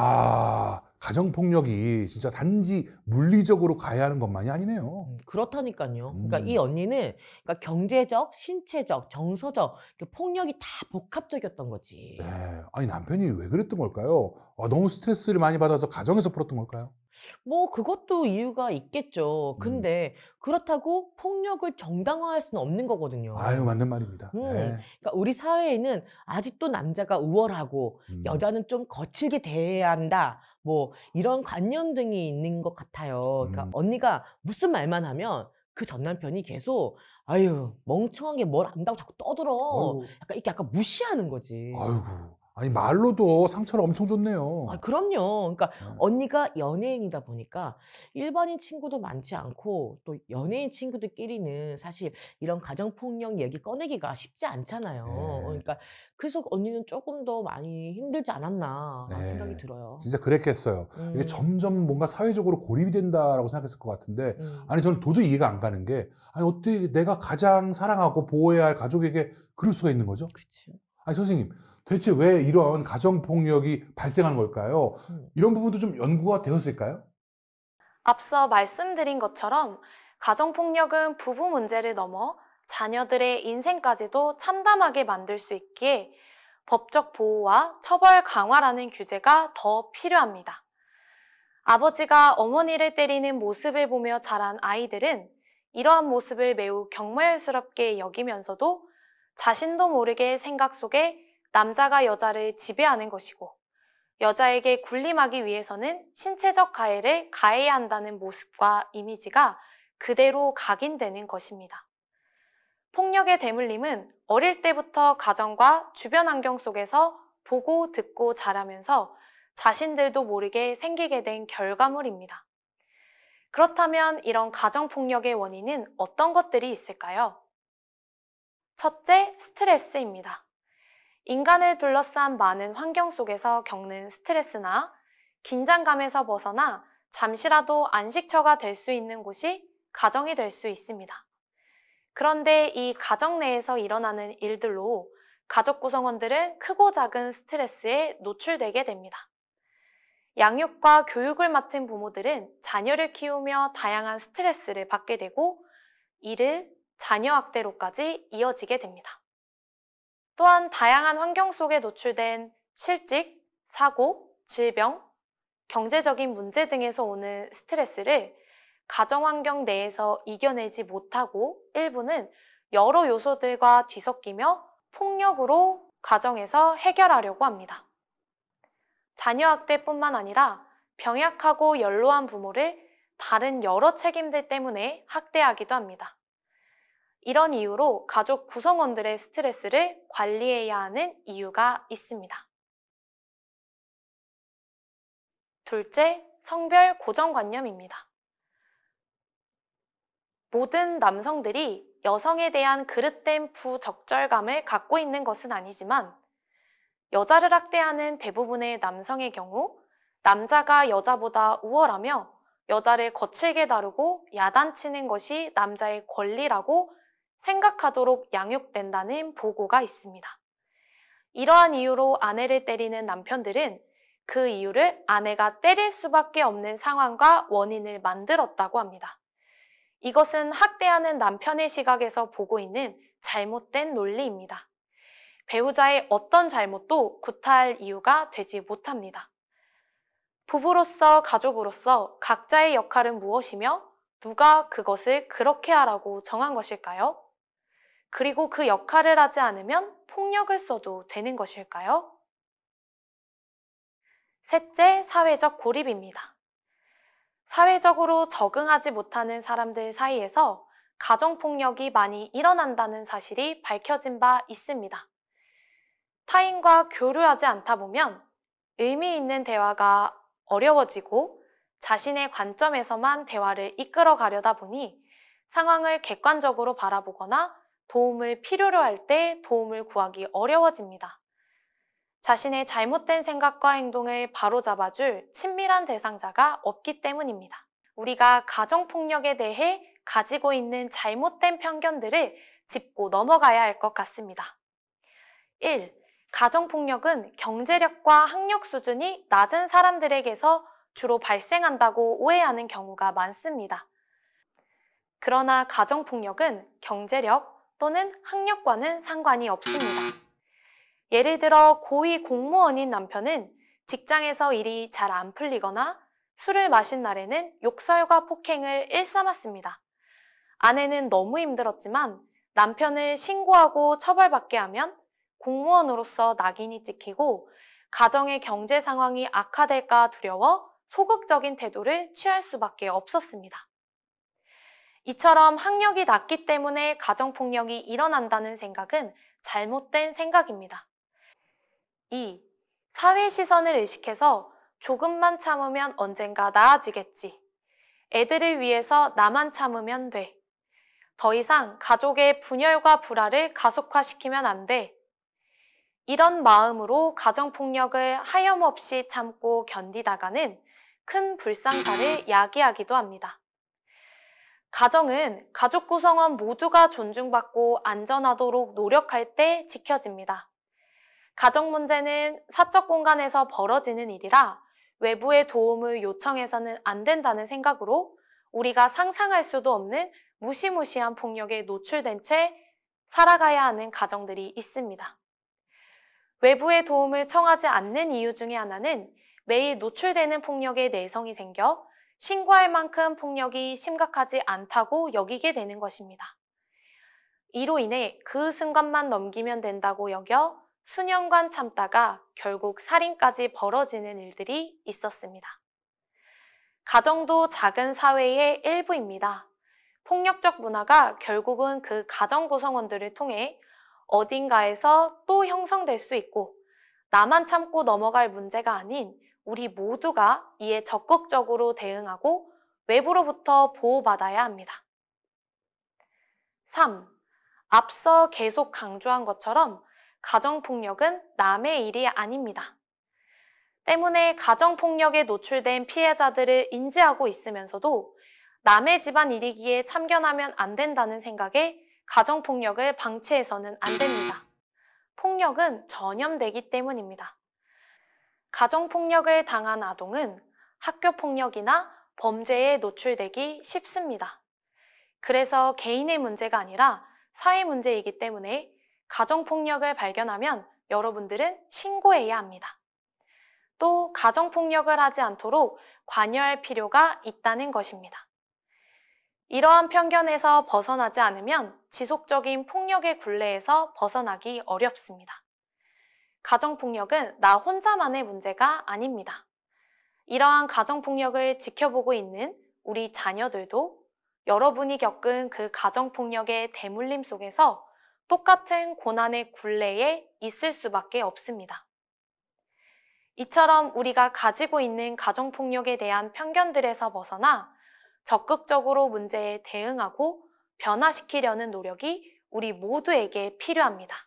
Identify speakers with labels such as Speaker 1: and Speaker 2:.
Speaker 1: 와, 가정폭력이 진짜 단지 물리적으로 가해하는 것만이 아니네요.
Speaker 2: 그렇다니깐요. 그러니까 이
Speaker 1: 음.
Speaker 2: 언니는 그러니까 경제적, 신체적, 정서적 폭력이 다 복합적이었던
Speaker 1: 네.
Speaker 2: 거지.
Speaker 1: 아니 남편이 왜 그랬던 걸까요? 너무 스트레스를 많이 받아서 가정에서 풀었던 걸까요?
Speaker 2: 뭐 그것도 이유가 있겠죠.
Speaker 1: 음.
Speaker 2: 근데 그렇다고 폭력을 정당화할 수는 없는
Speaker 1: 아유,
Speaker 2: 거거든요.
Speaker 1: 맞는 말입니다. 네.
Speaker 2: 그러니까 우리 사회에는 아직도 남자가 우월하고
Speaker 1: 음.
Speaker 2: 여자는 좀 거칠게 대해야 한다. 뭐 이런 관념 등이 있는 것 같아요. 그러니까
Speaker 1: 음.
Speaker 2: 언니가 무슨 말만 하면 그 전 남편이 계속 "아유 멍청한 게 뭘 안다고 자꾸 떠들어."
Speaker 1: 아이고.
Speaker 2: 약간 이렇게 약간 무시하는 거지.
Speaker 1: 아이고. 아니 말로도 상처를 엄청
Speaker 2: 아
Speaker 1: 줬네요.
Speaker 2: 그럼요. 그러니까
Speaker 1: 네.
Speaker 2: 언니가 연예인이다 보니까 일반인 친구도 많지 않고 또 연예인 친구들끼리는 사실 이런 가정폭력 얘기 꺼내기가 쉽지 않잖아요.
Speaker 1: 네.
Speaker 2: 그러니까 그래서 언니는 쪼끔 더 많이 힘들지 않았나라는 생각이
Speaker 1: 네.
Speaker 2: 들어요.
Speaker 1: 진짜 그랬겠어요. 이게
Speaker 2: 음.
Speaker 1: 점점 뭔가 사회적으로 고립이 된다라고 생각했을 것 같은데,
Speaker 2: 음.
Speaker 1: 아니 저는 도저히 이해가 안 가는 게, 아니 어떻게 내가 가장 사랑하고 보호해야 할 가족에게 그럴 수가 있는 거죠?
Speaker 2: 그치.
Speaker 1: 아니 선생님, 대체 왜 이런 가정 폭력이 발생하는 걸까요?
Speaker 2: 음.
Speaker 1: 이런 부분도 좀 연구가 되었을까요?
Speaker 3: 앞서 말씀드린 것처럼 가정폭력은 부부 문제를 넘어 자녀들의 인생까지도 참담하게 만들 수 있기에 법적 보호와 처벌 강화라는 규제가 더 필요합니다. 아버지가 어머니를 때리는 모습을 보며 자란 아이들은 이러한 모습을 매우 경멸스럽게 여기면서도 자신도 모르게 생각 속에 남자가 여자를 지배하는 것이고 여자에게 군림하기 위해서는 신체적 가해를 가해야 한다는 모습과 이미지가 그대로 각인되는 것입니다. 폭력의 대물림은 어릴 때부터 가정과 주변 환경 속에서 보고 듣고 자라면서 자신들도 모르게 생기게 된 결과물입니다. 그렇다면 이런 가정폭력의 원인은 어떤 것들이 있을까요? 첫째, 스트레스입니다. 인간을 둘러싼 많은 환경 속에서 겪는 스트레스나 긴장감에서 벗어나 잠시라도 안식처가 될 수 있는 곳이 가정이 될 수 있습니다. 그런데 이 가정 내에서 일어나는 일들로 가족 구성원들은 크고 작은 스트레스에 노출되게 됩니다. 양육과 교육을 맡은 부모들은 자녀를 키우며 다양한 스트레스를 받게 되고 이를 자녀 학대로까지 이어지게 됩니다. 또한 다양한 환경 속에 노출된 실직, 사고, 질병, 경제적인 문제 등에서 오는 스트레스를 가정환경 내에서 이겨내지 못하고 일부는 여러 요소들과 뒤섞이며 폭력으로 가정에서 해결하려고 합니다. 자녀학대뿐만 아니라 병약하고 연로한 부모를 다른 여러 책임들 때문에 학대하기도 합니다. 이런 이유로 가족 구성원들의 스트레스를 관리해야 하는 이유가 있습니다. 둘째, 성별 고정관념입니다. 모든 남성들이 여성에 대한 그릇된 부적절감을 갖고 있는 것은 아니지만 여자를 학대하는 대부분의 남성의 경우 남자가 여자보다 우월하며 여자를 거칠게 다루고 야단치는 것이 남자의 권리라고 생각하도록 양육된다는 보고가 있습니다. 이러한 이유로 아내를 때리는 남편들은 그 이유를 아내가 때릴 수밖에 없는 상황과 원인을 만들었다고 합니다. 이것은 학대하는 남편의 시각에서 보고 있는 잘못된 논리입니다. 배우자의 어떤 잘못도 구타할 이유가 되지 못합니다. 부부로서 가족으로서 각자의 역할은 무엇이며 누가 그것을 그렇게 하라고 정한 것일까요? 그리고 그 역할을 하지 않으면 폭력을 써도 되는 것일까요? 셋째, 사회적 고립입니다. 사회적으로 적응하지 못하는 사람들 사이에서 가정폭력이 많이 일어난다는 사실이 밝혀진 바 있습니다. 타인과 교류하지 않다 보면 의미 있는 대화가 어려워지고 자신의 관점에서만 대화를 이끌어 가려다 보니 상황을 객관적으로 바라보거나 도움을 필요로 할 때 도움을 구하기 어려워집니다. 자신의 잘못된 생각과 행동을 바로잡아줄 친밀한 대상자가 없기 때문입니다. 우리가 가정폭력에 대해 가지고 있는 잘못된 편견들을 짚고 넘어가야 할 것 같습니다. 1. 가정폭력은 경제력과 학력 수준이 낮은 사람들에게서 주로 발생한다고 오해하는 경우가 많습니다. 그러나 가정폭력은 경제력 또는 학력과는 상관이 없습니다. 예를 들어 고위 공무원인 남편은 직장에서 일이 잘 안 풀리거나 술을 마신 날에는 욕설과 폭행을 일삼았습니다. 아내는 너무 힘들었지만 남편을 신고하고 처벌받게 하면 공무원으로서 낙인이 찍히고 가정의 경제 상황이 악화될까 두려워 소극적인 태도를 취할 수밖에 없었습니다. 이처럼 학력이 낮기 때문에 가정폭력이 일어난다는 생각은 잘못된 생각입니다. 2. 사회 시선을 의식해서 조금만 참으면 언젠가 나아지겠지. 애들을 위해서 나만 참으면 돼. 더 이상 가족의 분열과 불화를 가속화시키면 안 돼. 이런 마음으로 가정폭력을 하염없이 참고 견디다가는 큰 불상사를 야기하기도 합니다. 가정은 가족 구성원 모두가 존중받고 안전하도록 노력할 때 지켜집니다. 가정 문제는 사적 공간에서 벌어지는 일이라 외부의 도움을 요청해서는 안 된다는 생각으로 우리가 상상할 수도 없는 무시무시한 폭력에 노출된 채 살아가야 하는 가정들이 있습니다. 외부의 도움을 청하지 않는 이유 중에 하나는 매일 노출되는 폭력에 내성이 생겨 신고할 만큼 폭력이 심각하지 않다고 여기게 되는 것입니다. 이로 인해 그 순간만 넘기면 된다고 여겨 수년간 참다가 결국 살인까지 벌어지는 일들이 있었습니다. 가정도 작은 사회의 일부입니다. 폭력적 문화가 결국은 그 가정 구성원들을 통해 어딘가에서 또 형성될 수 있고 나만 참고 넘어갈 문제가 아닌 우리 모두가 이에 적극적으로 대응하고 외부로부터 보호받아야 합니다. 3. 앞서 계속 강조한 것처럼 가정폭력은 남의 일이 아닙니다. 때문에 가정폭력에 노출된 피해자들을 인지하고 있으면서도 남의 집안 일이기에 참견하면 안 된다는 생각에 가정폭력을 방치해서는 안 됩니다. 폭력은 전염되기 때문입니다. 가정폭력을 당한 아동은 학교폭력이나 범죄에 노출되기 쉽습니다. 그래서 개인의 문제가 아니라 사회 문제이기 때문에 가정폭력을 발견하면 여러분들은 신고해야 합니다. 또 가정폭력을 하지 않도록 관여할 필요가 있다는 것입니다. 이러한 편견에서 벗어나지 않으면 지속적인 폭력의 굴레에서 벗어나기 어렵습니다. 가정폭력은 나 혼자만의 문제가 아닙니다. 이러한 가정폭력을 지켜보고 있는 우리 자녀들도 여러분이 겪은 그 가정폭력의 대물림 속에서 똑같은 고난의 굴레에 있을 수밖에 없습니다. 이처럼 우리가 가지고 있는 가정폭력에 대한 편견들에서 벗어나 적극적으로 문제에 대응하고 변화시키려는 노력이 우리 모두에게 필요합니다.